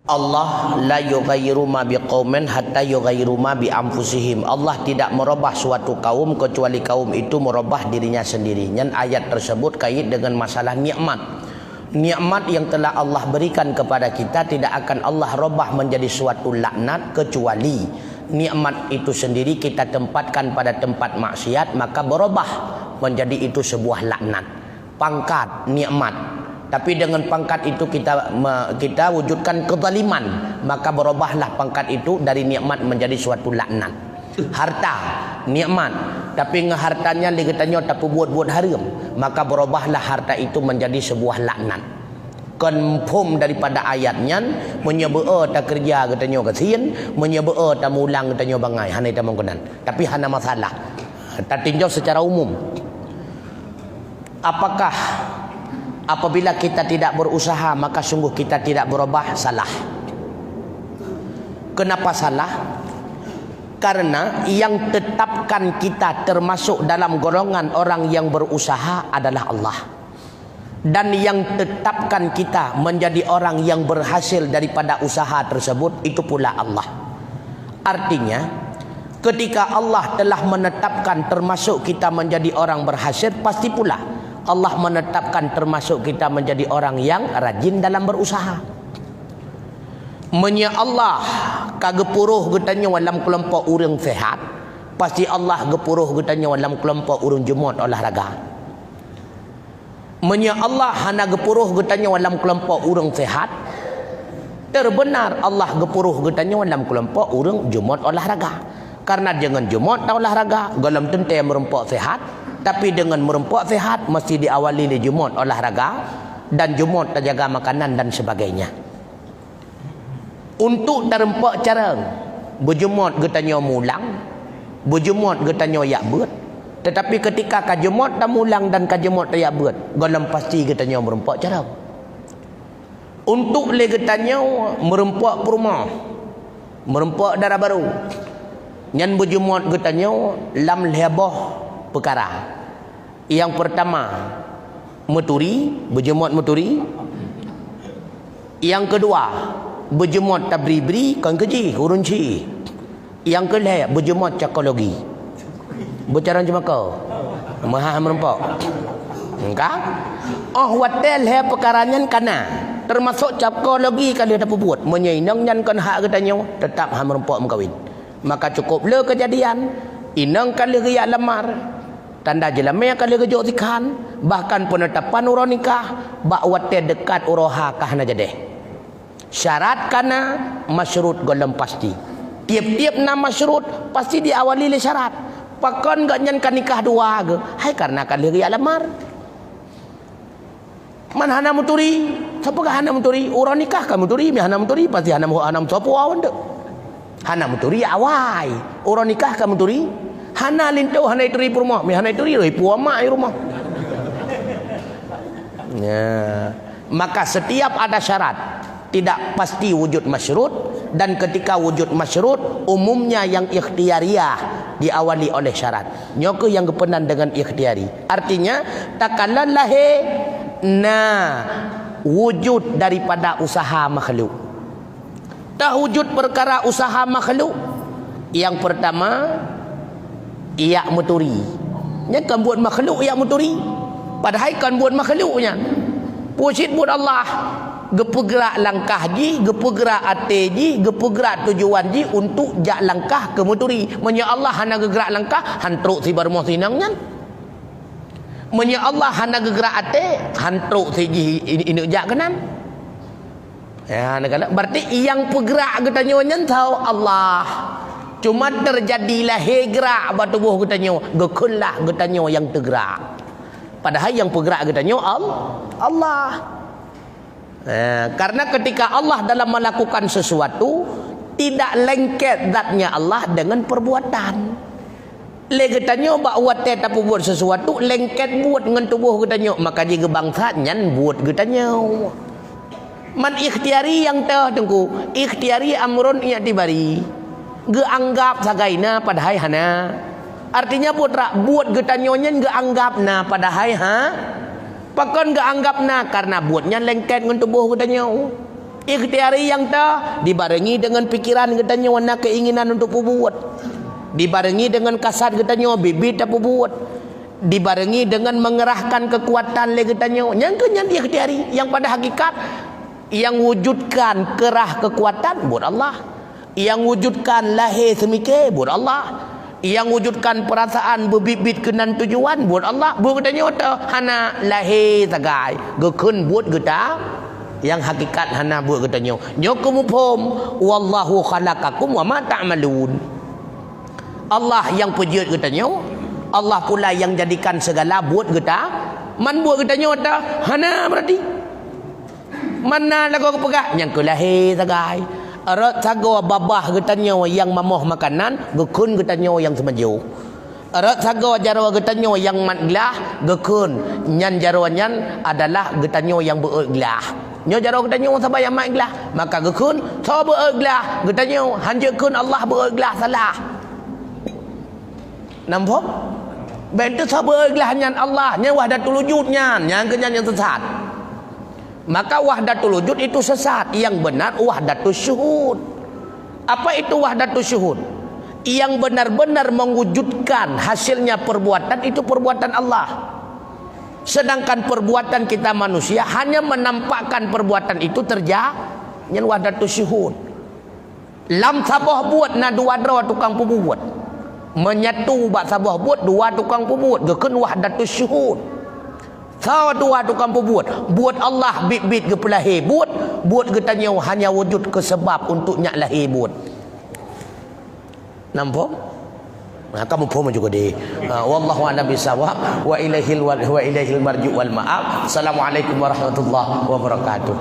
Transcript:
Allah la yughayyiru ma biqaumin hatta yughayyiru ma bi anfusihim. Allah tidak merubah suatu kaum kecuali kaum itu merubah dirinya sendiri. Dan ayat tersebut kait dengan masalah nikmat. Nikmat yang telah Allah berikan kepada kita tidak akan Allah rubah menjadi suatu laknat kecuali nikmat itu sendiri kita tempatkan pada tempat maksiat, maka berubah menjadi itu sebuah laknat. Pangkat nikmat, tapi dengan pangkat itu kita wujudkan kezaliman, maka berubahlah pangkat itu dari nikmat menjadi suatu laknat. Harta nikmat, tapi ngehartanya ligatanya tapi buat haram, maka berubahlah harta itu menjadi sebuah laknat. Konfirm daripada ayatnya, menyebut tak kerja katanya kasihan, menyebut tak mulang katanya bangai, hana itu menggunakan. Tapi hana masalah. Tak tinjau secara umum. Apakah apabila kita tidak berusaha maka sungguh kita tidak berubah? Salah. Kenapa salah? Karena yang tetapkan kita termasuk dalam golongan orang yang berusaha adalah Allah. Dan yang tetapkan kita menjadi orang yang berhasil daripada usaha tersebut itu pula Allah. Artinya ketika Allah telah menetapkan termasuk kita menjadi orang berhasil, pasti pula Allah menetapkan termasuk kita menjadi orang yang rajin dalam berusaha. Menya Allah kagepuruh getanya dalam kelompok orang sehat, pasti Allah gepuruh getanya dalam kelompok orang jemaat olahraga. Menya Allah hana gepuruh getanya dalam kelompok orang sehat, terbenar Allah gepuruh getanya dalam kelompok orang jemaat olahraga. Karena dengan jemaat olahraga dalam tentu merempok sehat, tapi dengan merempok sehat mesti diawali di jemaat olahraga dan jemaat terjaga makanan dan sebagainya. Untuk terempok cara berjemaat getanya mulang, berjemaat getanya yak beut. Tetapi ketika kajemaat tak mulang dan kajemaat tak yak beut, dalam pasti getanya merempok cara. Untuk le getanya merempok perumah, merempok darah baru. Nyan berjemaat getanya lam leboh perkara. Yang pertama meturi, berjemaat meturi. Yang kedua berjemaat tabribri kan keji urunci. Yang kedua berjemaat psikologi. Bicara cuma kau maha merempok engkau watel he perkaranya kana termasuk psikologi kali ada buat menyainang nyan kan hak katanya tetap ha merempok mengkawin. Maka cukup le kejadian inang kali riak lamar tanda jelame kali gejo tikan, bahkan penetapan urang nikah bak wate dekat uroha kahna jadeh. Syarat kana masyurut golem pasti. Tiap-tiap nama masyurut pasti diawali le syarat. Pakon gak nyan kan nikah dua ge. Hai karena kali riak lamar. Man hana muturi, siapa ka hana muturi? Urang nikah ka muturi, mi hana muturi pasti hana sopo awan dek. Hana muturi awai, urang nikah ka muturi. Hana lintu hana ituri rumah, mi hana ituri roi puama ai rumah. Ya, maka setiap ada syarat tidak pasti wujud masyurut, dan ketika wujud masyurut umumnya yang ikhtiariyah diawali oleh syarat. Nyoke yang kepenan dengan ikhtiari. Artinya takkanlah lahe wujud daripada usaha makhluk. Tak wujud perkara usaha makhluk. Yang pertama ia muturi. Nya kan buat makhluk ia muturi. Padahal kan buat makhluknya. Pusit buat Allah. Gepegerak langkah ji, gepegerak ate ji, gepegerak tujuan ji untuk jak langkah ke muturi. Menya Allah hana gegerak langkah hantruk si barmo sinangnya. Menya Allah hana gegerak ate hantruk si ji ini jak kenan. Ya, berarti yang pegerak getanya tahu Allah. Cuma terjadilah hegerak batubuh getanya, gekullah getanya yang tergerak. Padahal yang pegerak getanya Allah. Karena ketika Allah dalam melakukan sesuatu tidak lengket zatnya Allah dengan perbuatan. Legetanya buat tetap buat sesuatu lengket buat dengan tubuh getanya, maka jika bangsa nyan buat getanya. Man ikhtiari yang tengku, ikhtiari amrun i'tibari. Geanggap sagaina padahal hana. Artinya buat getanya nyan geanggap na padahal Pakon gak anggap na karena buatnya lengket dengan tubuh katanya. Ikhtiari yang tak dibarengi dengan pikiran katanya warna keinginan untuk berbuat. Dibarengi dengan kasat katanya bibit tak berbuat. Dibarengi dengan mengerahkan kekuatan le katanya. Yang kenyan ikhtiari yang pada hakikat yang wujudkan kerah kekuatan buat Allah. Yang wujudkan lahir semikir buat Allah. Yang wujudkan perasaan berbibit kenan tujuan buat Allah. Buat katanya hana lahir sagai. Gekun buat kita. Yang hakikat hana buat katanya nyokumupom wallahu khalaqakum wa ma ta'malun. Allah yang pejut katanya, Allah pula yang jadikan segala buat kita. Man buat katanya hana berarti mana lagu pegah yang kelahir sagai arat sago babah katanya yang mamoh makanan gekun katanya yang semaju. Arat sago jarwa katanya yang matglah gekun nyan jarwa nyan adalah katanya yang bereglah. Nyo jaro katanya sabay yang maiglah maka gekun so bereglah katanya hanjekeun Allah bereglah salah. Nampak? Betul so bereglah nyan Allah nyan wahdatul wujud nyan kenyan yang sesat. Maka wahdatul wujud itu sesat, yang benar wahdatul syuhud. Apa itu wahdatul syuhud? Yang benar-benar mewujudkan hasilnya perbuatan itu perbuatan Allah. Sedangkan perbuatan kita manusia hanya menampakkan perbuatan itu terjadi. Yang wahdatul syuhud. Lam sabah buat na dua tukang pembuat. Menyatu bak sabah buat dua tukang pembuat. Gekun wahdatul syuhud. Sawa dua tukang pembuat. Buat Allah bit-bit ke pelahir buat. Buat katanya hanya wujud ke sebab untuk nyak lahir buat. Nampak? Nah, kamu pun juga deh. Wallahu a'lam bishawab wa ilaihil marji wal ma'ab. Assalamualaikum warahmatullahi wabarakatuh.